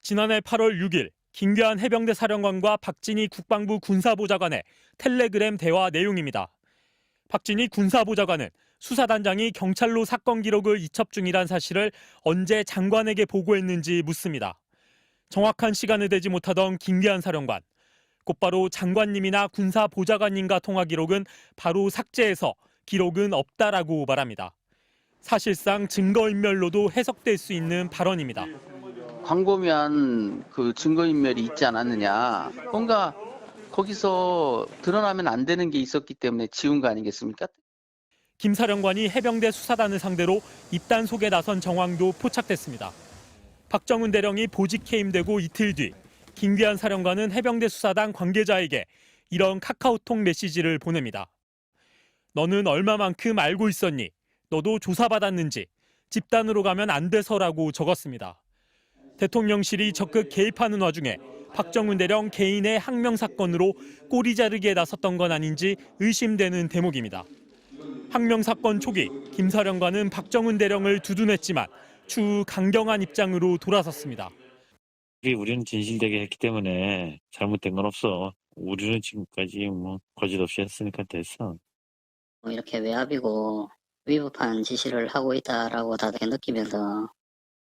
지난해 8월 6일 김계한 해병대 사령관과 박진희 국방부 군사보좌관의 텔레그램 대화 내용입니다. 박진희 군사보좌관은 수사단장이 경찰로 사건 기록을 이첩 중이란 사실을 언제 장관에게 보고했는지 묻습니다. 정확한 시간을 대지 못하던 김계한 사령관. 곧바로 장관님이나 군사보좌관님과 통화 기록은 바로 삭제해서 기록은 없다라고 말합니다. 사실상 증거인멸로도 해석될 수 있는 발언입니다. 광범위한 그 증거인멸이 있지 않았느냐. 뭔가 거기서 드러나면 안 되는 게 있었기 때문에 지운 거 아니겠습니까? 김 사령관이 해병대 수사단을 상대로 입단속에 나선 정황도 포착됐습니다. 박정훈 대령이 보직 해임되고 이틀 뒤 김계한 사령관은 해병대 수사단 관계자에게 이런 카카오톡 메시지를 보냅니다. 너는 얼마만큼 알고 있었니? 너도 조사받았는지 집단으로 가면 안 돼서라고 적었습니다. 대통령실이 적극 개입하는 와중에 박정훈 대령 개인의 항명 사건으로 꼬리 자르기에 나섰던 건 아닌지 의심되는 대목입니다. 항명 사건 초기 김 사령관은 박정훈 대령을 두둔했지만 추후 강경한 입장으로 돌아섰습니다. 우리는 진실되게 했기 때문에 잘못된 건 없어. 우리는 지금까지 거짓 없이 했으니까 됐어. 이렇게 외압이고 위법한 지시를 하고 있다라고 다들 느끼면서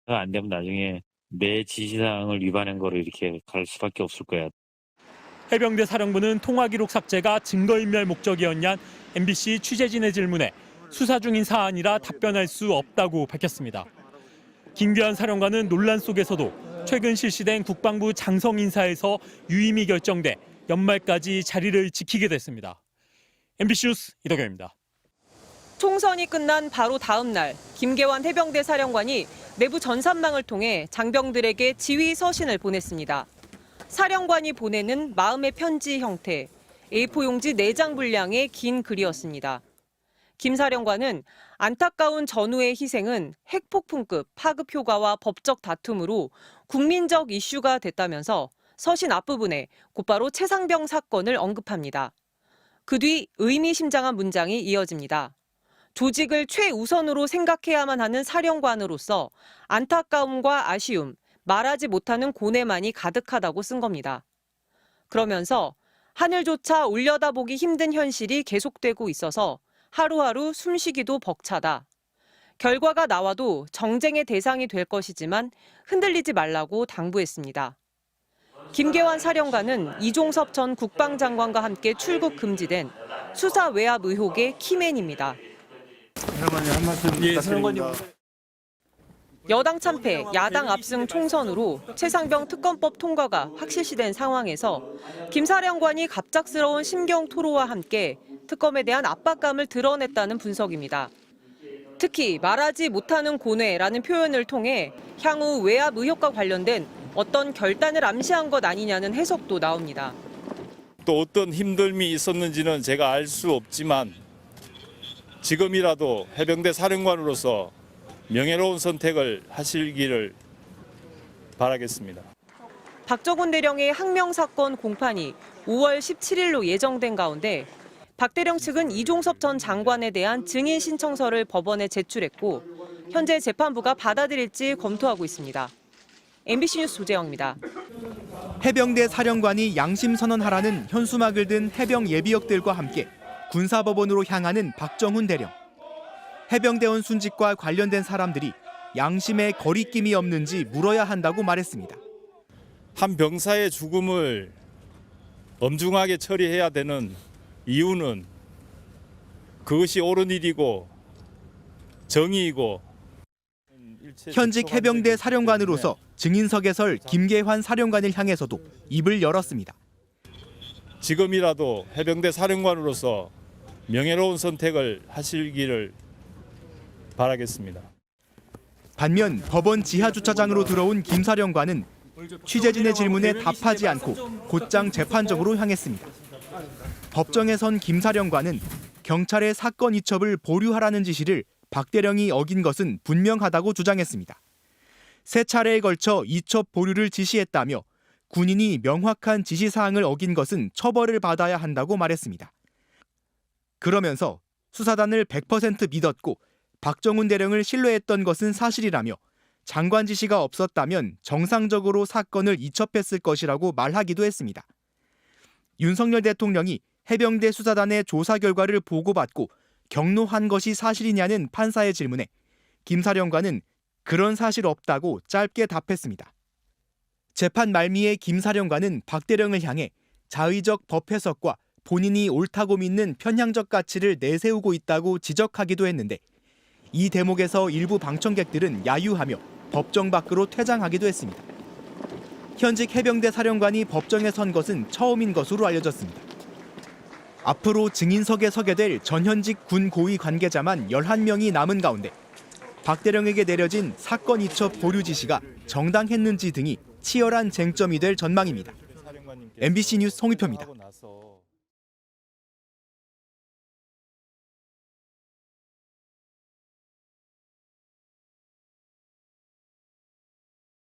안 되면 나중에 내 지시사항을 위반한 거로 이렇게 갈 수밖에 없을 거야. 해병대 사령부는 통화 기록 삭제가 증거인멸 목적이었냐는 MBC 취재진의 질문에 수사 중인 사안이라 답변할 수 없다고 밝혔습니다. 김계한 사령관은 논란 속에서도 최근 실시된 국방부 장성 인사에서 유임이 결정돼 연말까지 자리를 지키게 됐습니다. MBC 뉴스 이덕현입니다. 총선이 끝난 바로 다음 날 김계환 해병대 사령관이 내부 전산망을 통해 장병들에게 지휘 서신을 보냈습니다. 사령관이 보내는 마음의 편지 형태, A4 용지 4장 분량의 긴 글이었습니다. 김 사령관은 안타까운 전우의 희생은 핵폭풍급 파급 효과와 법적 다툼으로 국민적 이슈가 됐다면서 서신 앞부분에 곧바로 최상병 사건을 언급합니다. 그 뒤 의미심장한 문장이 이어집니다. 조직을 최우선으로 생각해야만 하는 사령관으로서 안타까움과 아쉬움, 말하지 못하는 고뇌만이 가득하다고 쓴 겁니다. 그러면서 하늘조차 올려다보기 힘든 현실이 계속되고 있어서 하루하루 숨쉬기도 벅차다. 결과가 나와도 정쟁의 대상이 될 것이지만 흔들리지 말라고 당부했습니다. 김계환 사령관은 이종섭 전 국방장관과 함께 출국 금지된 수사 외압 의혹의 키맨입니다. 사령관님 한 말씀 부탁드립니다. 여당 참패, 야당 압승 총선으로 최상병 특검법 통과가 확실시된 상황에서 김 사령관이 갑작스러운 심경 토로와 함께 특검에 대한 압박감을 드러냈다는 분석입니다. 특히 말하지 못하는 고뇌라는 표현을 통해 향후 외압 의혹과 관련된 어떤 결단을 암시한 것 아니냐는 해석도 나옵니다. 또 어떤 힘듦이 있었는지는 제가 알 수 없지만 지금이라도 해병대 사령관으로서 명예로운 선택을 하시기를 바라겠습니다. 박정훈 대령의 항명 사건 공판이 5월 17일로 예정된 가운데 박 대령 측은 이종섭 전 장관에 대한 증인 신청서를 법원에 제출했고 현재 재판부가 받아들일지 검토하고 있습니다. MBC 뉴스 조재영입니다. 해병대 사령관이 양심 선언하라는 현수막을 든 해병 예비역들과 함께 군사법원으로 향하는 박정훈 대령. 해병대원 순직과 관련된 사람들이 양심에 거리낌이 없는지 물어야 한다고 말했습니다. 한 병사의 죽음을 엄중하게 처리해야 되는 이유는 그것이 옳은 일이고 정의이고 현직 해병대 사령관으로서 증인석에 설 김계환 사령관을 향해서도 입을 열었습니다. 지금이라도 해병대 사령관으로서 명예로운 선택을 하시기를 바라겠습니다. 반면 법원 지하주차장으로 들어온 김 사령관은 취재진의 질문에 답하지 않고 곧장 재판정으로 향했습니다. 법정에 선 김 사령관은 경찰의 사건 이첩을 보류하라는 지시를 박 대령이 어긴 것은 분명하다고 주장했습니다. 세 차례에 걸쳐 이첩 보류를 지시했다며 군인이 명확한 지시사항을 어긴 것은 처벌을 받아야 한다고 말했습니다. 그러면서 수사단을 100% 믿었고 박정훈 대령을 신뢰했던 것은 사실이라며 장관 지시가 없었다면 정상적으로 사건을 이첩했을 것이라고 말하기도 했습니다. 윤석열 대통령이 해병대 수사단의 조사 결과를 보고받고 경로한 것이 사실이냐는 판사의 질문에 김 사령관은 그런 사실 없다고 짧게 답했습니다. 재판 말미에 김 사령관은 박 대령을 향해 자의적 법 해석과 본인이 옳다고 믿는 편향적 가치를 내세우고 있다고 지적하기도 했는데 이 대목에서 일부 방청객들은 야유하며 법정 밖으로 퇴장하기도 했습니다. 현직 해병대 사령관이 법정에 선 것은 처음인 것으로 알려졌습니다. 앞으로 증인석에 서게 될 전현직 군 고위 관계자만 11명이 남은 가운데 박 대령에게 내려진 사건 이첩 보류 지시가 정당했는지 등이 치열한 쟁점이 될 전망입니다. MBC 뉴스 송유표입니다.